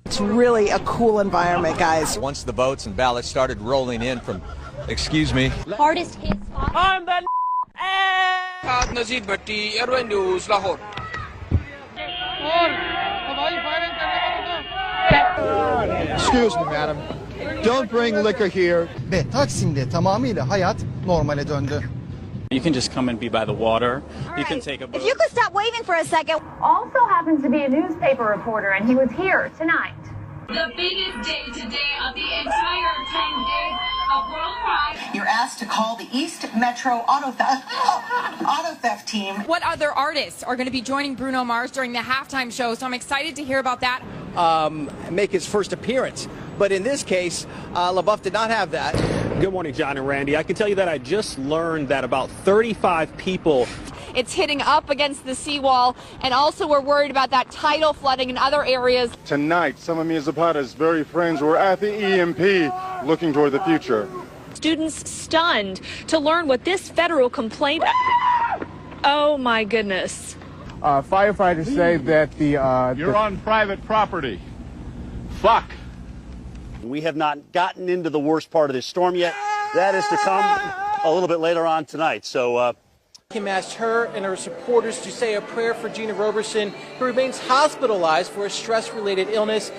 It's really a cool environment, guys. Once the votes and ballots started rolling in from, excuse me, hardest hit spot. I'm the Airway News, Lahore. Excuse me, madam. Don't bring liquor here. Ve Taksim'de tamamıyla hayat normale döndü. You can just come and be by the water. You can take a boat. If you could stop waving for a second. Also happens to be a newspaper reporter, and he was here tonight. The biggest day today of the entire 10 days of World Pride. You're asked to call the East Metro auto theft team. What other artists are going to be joining Bruno Mars during the halftime show? So I'm excited to hear about that. Make his first appearance. But in this case, LaBeouf did not have that. Good morning, John and Randy. I can tell you that I just learned that about 35 people. It's hitting up against the seawall, and also we're worried about that tidal flooding in other areas. Tonight, some of Mia Zapata's very friends were at the EMP looking toward the future. Students stunned to learn what this federal complaint... Oh, my goodness. Firefighters say that You're on private property. Fuck. We have not gotten into the worst part of this storm yet. That is to come a little bit later on tonight. So, Kim asked her and her supporters to say a prayer for Gina Roberson, who remains hospitalized for a stress-related illness.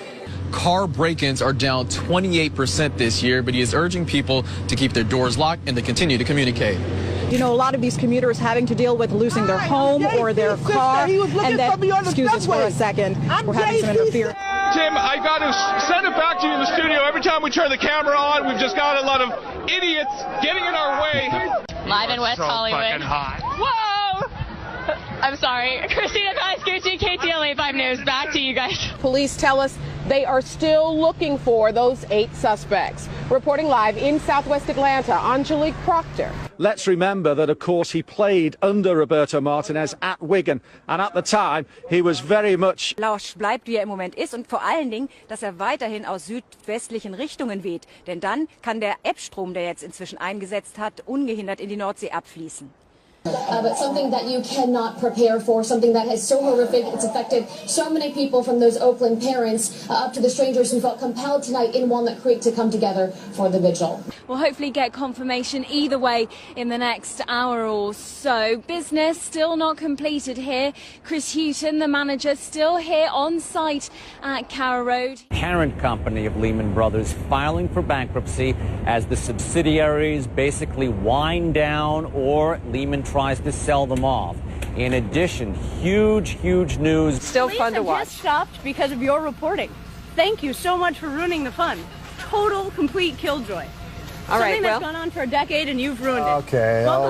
Car break-ins are down 28% this year, but he is urging people to keep their doors locked and to continue to communicate. You know, a lot of these commuters having to deal with losing their home or their car, and then, excuse us for a second, we're having some interference. Tim, I got to send it back to you in the studio. Every time we turn the camera on, we've just got a lot of idiots getting in our way. Live in West Hollywood. Fucking hot. Whoa! I'm sorry. Christina Guy-Scucci, KTLA 5 News. Back to you guys. Police tell us they are still looking for those 8 suspects. Reporting live in Southwest Atlanta, Angelique Proctor. Let's remember that, of course, he played under Roberto Martinez at Wigan. And at the time, he was very much... Lausch bleibt, wie im Moment ist, und vor allen Dingen, dass weiterhin aus südwestlichen Richtungen weht. Denn dann kann der Ebbstrom, der jetzt inzwischen eingesetzt hat, ungehindert in die Nordsee abfließen. But something that you cannot prepare for, something that is so horrific, it's affected so many people, from those Oakland parents up to the strangers who felt compelled tonight in Walnut Creek to come together for the vigil. We'll hopefully get confirmation either way in the next hour or so. Business still not completed here. Chris Houghton, the manager, still here on site at Carrow Road. Parent company of Lehman Brothers filing for bankruptcy as the subsidiaries basically wind down or Lehman tries to sell them off. In addition, huge news. Still fun to watch. Just stopped because of your reporting. Thank you so much for ruining the fun. Total, complete killjoy. All right, that's gone on for a decade and you've ruined it. Okay. Wow.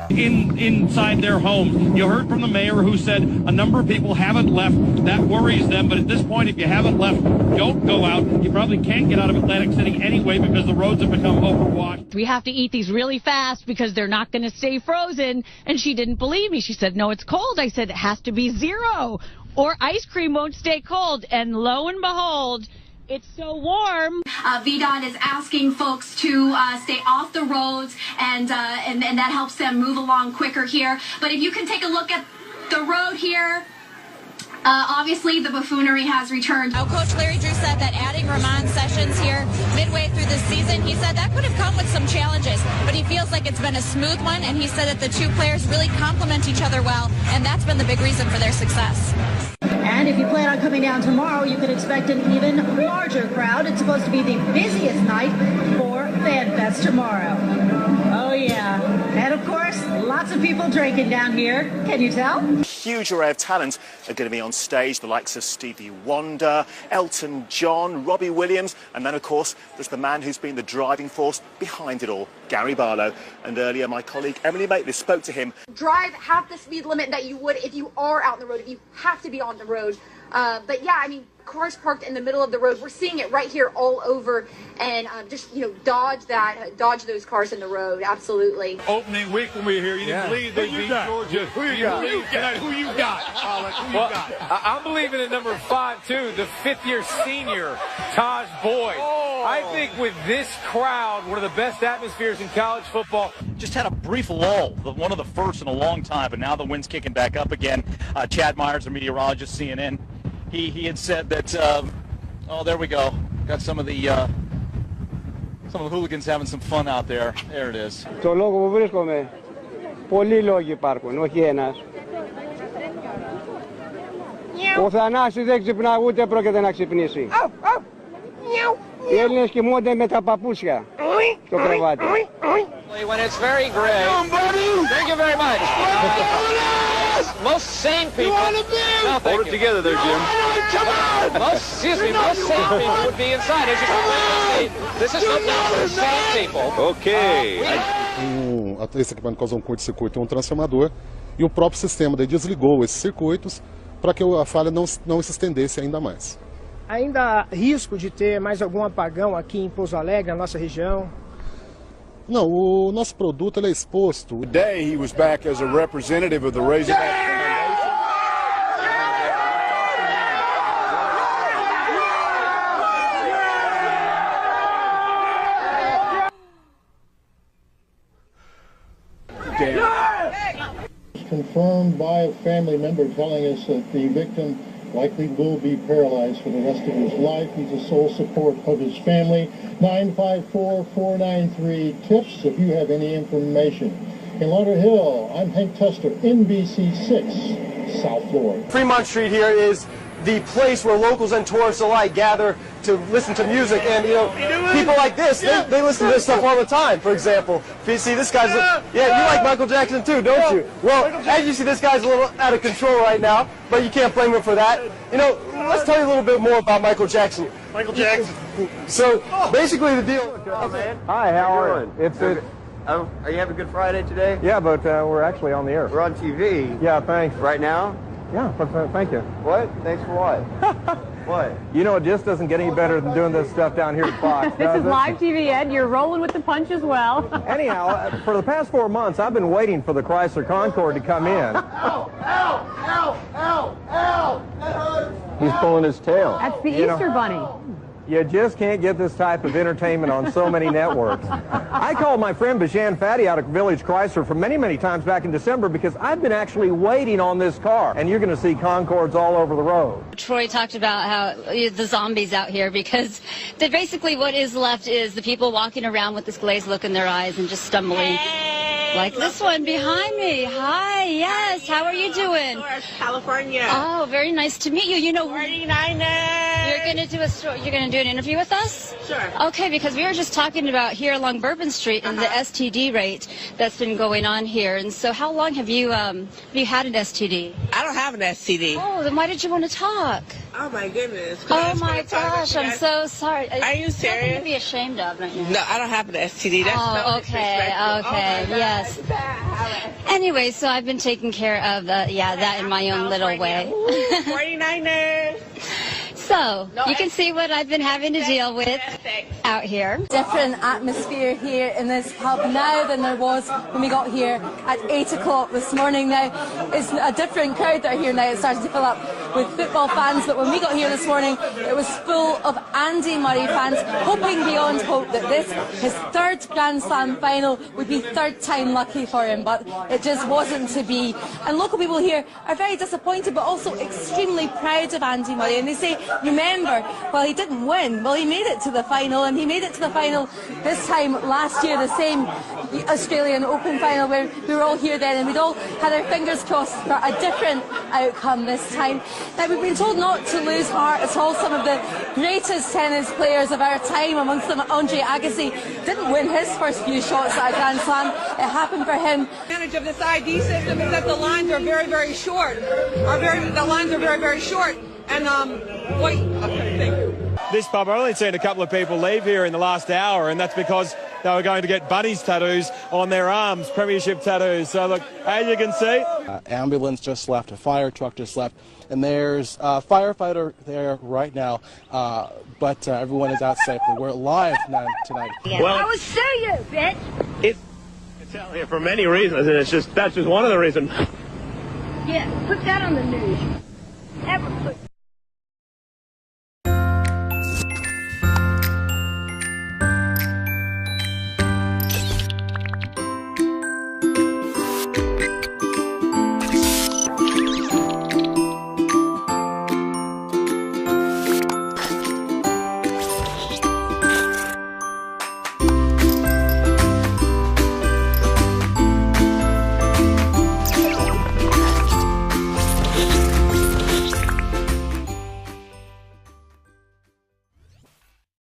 Inside their home, you heard from the mayor who said a number of people haven't left. That worries them, but at this point, if you haven't left, don't go out. You probably can't get out of Atlantic City anyway because the roads have become overwashed. We have to eat these really fast because they're not going to stay frozen. And she didn't believe me. She said, no, it's cold. I said, it has to be 0 or ice cream won't stay cold. And lo and behold, it's so warm. VDOT is asking folks to stay off the roads, and that helps them move along quicker here. But if you can take a look at the road here, obviously the buffoonery has returned. Coach Larry Drew said that adding Ramon Sessions here midway through the season, he said that could have come with some challenges, but he feels like it's been a smooth one, and he said that the two players really complement each other well, and that's been the big reason for their success. And if you plan on coming down tomorrow, you can expect an even larger crowd. It's supposed to be the busiest night for FanFest tomorrow. Oh, yeah. And, of course, lots of people drinking down here. Can you tell? Huge array of talent are going to be on stage, the likes of Stevie Wonder, Elton John, Robbie Williams, and then, of course, there's the man who's been the driving force behind it all, Gary Barlow. And earlier, my colleague Emily Maitlis spoke to him. Drive half the speed limit that you would if you are out on the road, if you have to be on the road. But yeah, I mean, cars parked in the middle of the road. We're seeing it right here all over, and just, you know, dodge those cars in the road. Absolutely. Opening week when we were here, you didn't believe they beat Georgia. Who you got? I'm believing in number 5, too, the 5th-year senior, Taj Boyd. I think with this crowd, one of the best atmospheres in college football. Just had a brief lull, one of the first in a long time, but now the wind's kicking back up again. Chad Myers, our meteorologist, CNN. he had said that, oh, there we go. Got some of the hooligans having some fun out there. There it is. Το λόγο που βρίσκομαι, πολλοί λόγοι υπάρχουν, όχι ένας. Ο Θανάσης δεν ξυπνά, ούτε πρόκειται να ξυπνήσει. Οι Έλληνες κοιμούνται με τα παπούσια στο κρεβάτι. When it's very gray. Thank you very much. Most sane people. No, hold it together there, Jim. Most sane people would be inside. As you can see, this is not for sane people. Ok. Esse equipamento causou um curto-circuito em um transformador e o próprio sistema daí desligou esses circuitos para que a falha não se estendesse ainda mais. Ainda há risco de ter mais algum apagão aqui em Pouso Alegre, na nossa região? Não, o nosso produto ele é exposto. Today he was back as a representative of the Razorback confirmed by a family member telling us that the victim likely will be paralyzed for the rest of his life. He's the sole support of his family. 954-493-TIPS if you have any information. In Lauderhill, I'm Hank Tester, NBC6, South Florida. Fremont Street here is the place where locals and tourists alike gather to listen to music, and you know, people like this, they listen to this stuff all the time. For example, if you see this guy's, you like Michael Jackson too, don't you? Well, as you see, this guy's a little out of control right now, but you can't blame him for that. You know, let's tell you a little bit more about Michael Jackson. Michael Jackson. So basically, the deal. Oh, man. Hi, how are you? It's are you having a good Friday today? Yeah, but we're actually on the air. We're on TV. Yeah, thanks. Right now? Yeah, thank you. What? Thanks for what? What? You know, it just doesn't get any better than doing this stuff down here at Fox. This is live TV, Ed. You're rolling with the punch as well. Anyhow, for the past 4 months, I've been waiting for the Chrysler Concorde to come in. Ow! Ow! Ow! Ow! Ow! That hurts! He's pulling his tail. That's the Easter Bunny. You just can't get this type of entertainment on so many networks. I called my friend Bajan Fatty out of Village Chrysler for many, many times back in December because I've been actually waiting on this car, and you're going to see Concordes all over the road. Troy talked about how the zombies out here, because basically what is left is the people walking around with this glazed look in their eyes and just stumbling. Like this one behind me. Hi, yes. How are you doing? California. Oh, very nice to meet you. You know, 49ers. You're going to do an interview with us? Sure. Okay, because we were just talking about here along Bourbon Street and the STD rate that's been going on here. And so how long have you had an STD? I don't have an STD. Oh, then why did you want to talk? Oh my goodness. Oh my gosh, I'm so sorry. Are you serious? Nothing to be ashamed of right now. No, I don't have an STD. That's oh, okay, yes. Anyway, so I've been taking care of that in my own little way. 49ers. So, you can see what I've been having to deal with out here. Different atmosphere here in this pub now than there was when we got here at 8 o'clock this morning. Now, it's a different crowd that are here now. It started to fill up with football fans, but when we got here this morning, it was full of Andy Murray fans, hoping beyond hope that this, his third Grand Slam final, would be third time lucky for him, but it just wasn't to be. And local people here are very disappointed, but also extremely proud of Andy Murray, and they say, remember, well, he didn't win. Well, he made it to the final, and he made it to the final this time last year, the same Australian Open final where we were all here then, and we'd all had our fingers crossed for a different outcome this time. Now, we've been told not to lose heart at all. Some of the greatest tennis players of our time, amongst them Andre Agassi, didn't win his first few shots at a Grand Slam. It happened for him. The advantage of this ID system is that the lines are very, very short. The lines are very, very short. And, wait, okay, thank you. This pub, I've only seen a couple of people leave here in the last hour, and that's because they were going to get bunnies tattoos on their arms, premiership tattoos. So, look, as you can see. Ambulance just left, a fire truck just left, and there's a firefighter there right now, but everyone is out safely. We're live tonight. Well, I will sue you, bitch! It's out here for many reasons, and that's just one of the reasons. Yeah, put that on the news. Ever put